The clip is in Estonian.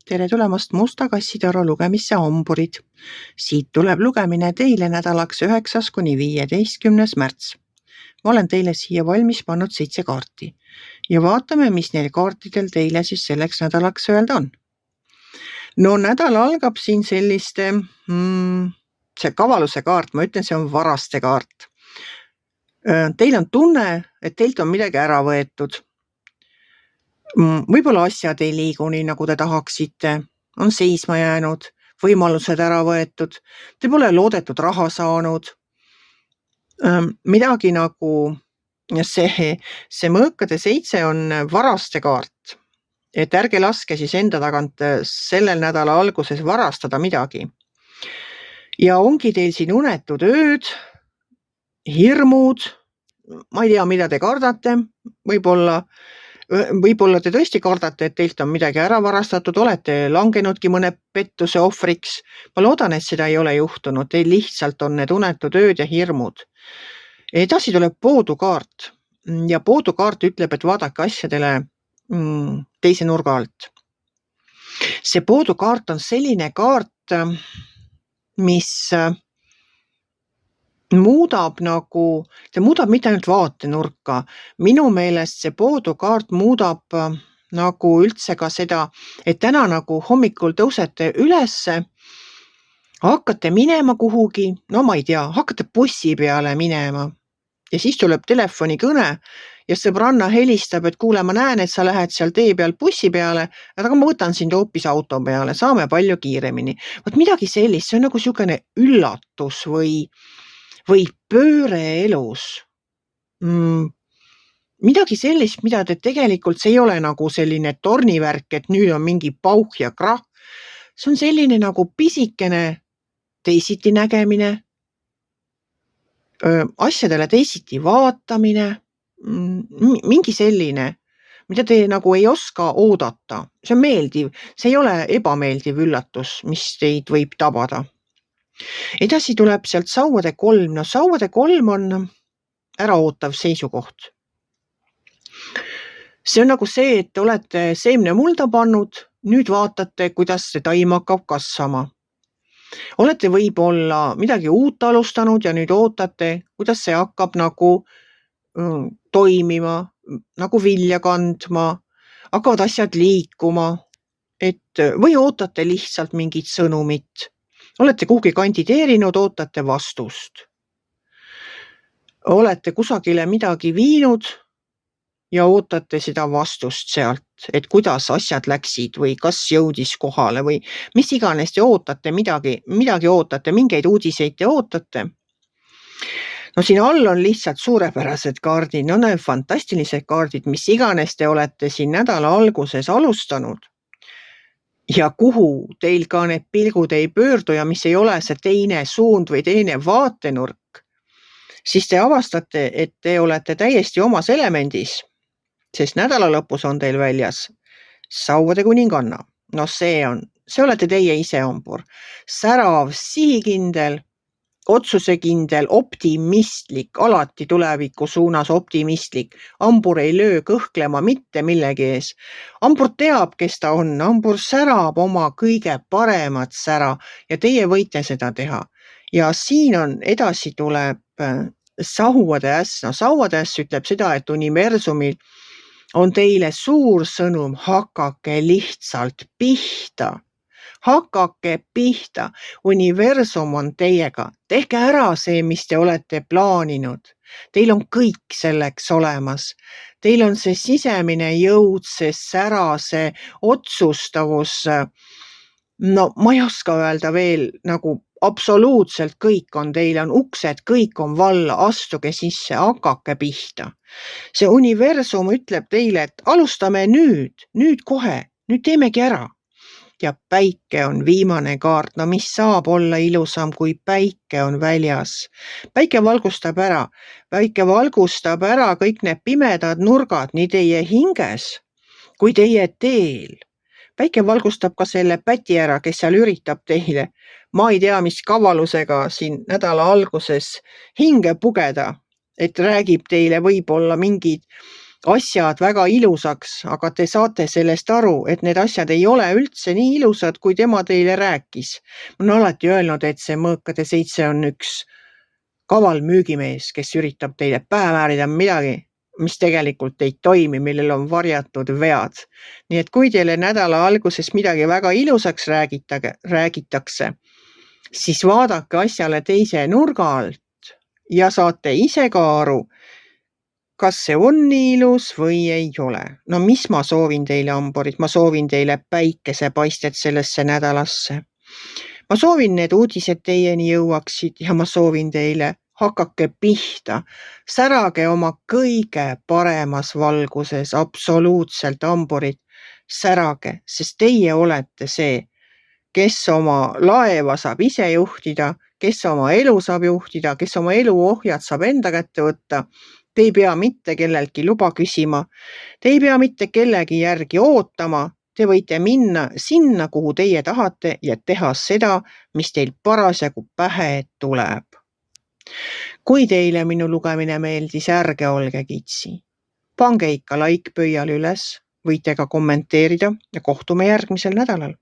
Tere tulemast Musta kassitoru lugemisse Hamburid. Siit tuleb lugemine teile nädalaks 9. kuni 15. märts. Ma olen teile siia valmis pannud 7 kaarti ja vaatame, mis neil kaartidel teile siis selleks nädalaks öelda on. No nädal algab siin selliste, see kavaluse kaart, ma ütlen, see on varaste kaart. Teil on tunne, et teilt on midagi ära võetud. Võib-olla asjad ei liigu nii, nagu te tahaksite, on seisma jäänud, võimalused ära võetud, te pole loodetud raha saanud. Midagi nagu see mõõkade 7 on varaste kaart, et ärge laske siis enda tagant sellel nädala alguses varastada midagi. Ja ongi teil siin unetud ööd, hirmud, ma ei tea, mida te kardate, võib-olla te tõesti kardate, et teilt on midagi ära varastatud, olete langenudki mõne pettuse ohvriks. Ma loodan, et seda ei ole juhtunud, teil lihtsalt on need unetud ööd ja hirmud. Edasi tuleb poodukaart ja poodukaart ütleb, et vaadake asjadele teise nurga alt. See poodukaart on selline kaart, mis muudab mitte ainult vaatenurka. Minu meelest see poodukaart muudab nagu üldse ka seda, et täna nagu hommikul tõusete ülesse, hakkate minema kuhugi, no ma ei tea, hakkate bussi peale minema ja siis tuleb telefonikõne ja sõbranna helistab, et kuule, ma näen, et sa lähed seal tee peal bussi peale, aga ma võtan sind hoopis auto peale, saame palju kiiremini. Võt midagi sellist, see on nagu niisugune üllatus või pööre elus. Midagi sellist, mida te tegelikult, see ei ole nagu selline tornivärk, et nüüd on mingi pauh ja krah. See on selline nagu pisikene teisiti nägemine, asjadele teisiti vaatamine, mingi selline, mida te nagu ei oska oodata. See on meeldiv, see ei ole ebameeldiv üllatus, mis teid võib tabada. Edasi tuleb sealt sauade 3. No sauade 3 on äraootav seisukoht. See on nagu see, et te olete seemne mulda pannud, nüüd vaatate, kuidas see taim hakkab kasvama. Olete võib-olla midagi uut alustanud ja nüüd ootate, kuidas see hakkab nagu toimima, nagu vilja kandma, hakkavad asjad liikuma, või ootate lihtsalt mingit sõnumit. Olete kuhugi kandideerinud, ootate vastust. Olete kusagile midagi viinud ja ootate seda vastust sealt, et kuidas asjad läksid või kas jõudis kohale või mis iganes te ootate, midagi ootate, mingeid uudiseid te ootate. No siin all on lihtsalt suurepärased kaardid, no need fantastilised kaardid, mis iganes te olete siin nädala alguses alustanud. Ja kuhu teil ka need pilgud ei pöördu ja mis ei ole see teine suund või teine vaatenurk, siis te avastate, et te olete täiesti omas elemendis, sest nädala lõpus on teil väljas sauade kuninganna. No see olete teie ise, Hambur. Särav, sihikindel, otsusekindel, optimistlik, alati tuleviku suunas optimistlik. Hambur ei löö kõhklema mitte millegi ees. Hambur teab, kes ta on. Hambur särab oma kõige paremat sära ja teie võite seda teha. Ja siin on edasi tuleb sauade äss. No sauade äss ütleb seda, et universumil on teile suur sõnum, hakake lihtsalt pihta. Hakake pihta, universum on teiega, tehke ära see, mis te olete plaaninud. Teil on kõik selleks olemas. Teil on see sisemine jõud, see sära, see otsustavus. No ma ei oska öelda veel, nagu absoluutselt kõik on teil, on uksed, kõik on valla, astuge sisse, hakake pihta. See universum ütleb teile, et alustame nüüd kohe, nüüd teemegi ära. Ja päike on viimane kaart, no mis saab olla ilusam, kui päike on väljas. Päike valgustab ära kõik need pimedad nurgad nii teie hinges kui teie teel. Päike valgustab ka selle päti ära, kes seal üritab teile, ma ei tea, mis kavalusega siin nädala alguses hinge pugeda, et räägib teile võib-olla mingid asjad väga ilusaks, aga te saate sellest aru, et need asjad ei ole üldse nii ilusad, kui tema teile rääkis. Ma olen alati öelnud, et see Mõõkade 7 on üks kaval müügimees, kes üritab teile pähe määrida midagi, mis tegelikult ei toimi, millel on varjatud vead. Nii et kui teile nädala alguses midagi väga ilusaks räägitakse, siis vaadake asjale teise nurga alt ja saate ise ka aru, kas see on nii ilus või ei ole. No mis ma soovin teile, hamburid? Ma soovin teile päikesepaistet sellesse nädalasse. Ma soovin, need uudised teieni jõuaksid ja ma soovin teile, hakake pihta. Särage oma kõige paremas valguses, absoluutselt, hamburid. Särage, sest teie olete see, kes oma laeva saab ise juhtida, kes oma elu saab juhtida, kes oma elu ohjad saab enda kätte võtta. Te ei pea mitte kellelgi luba küsima. Te ei pea mitte kellegi järgi ootama. Te võite minna sinna, kuhu teie tahate ja teha seda, mis teil parasjagu pähe tuleb. Kui teile minu lugemine meeldis, ärge olge kitsi. Pange ikka like pöial üles, võite ka kommenteerida ja kohtume järgmisel nädalal.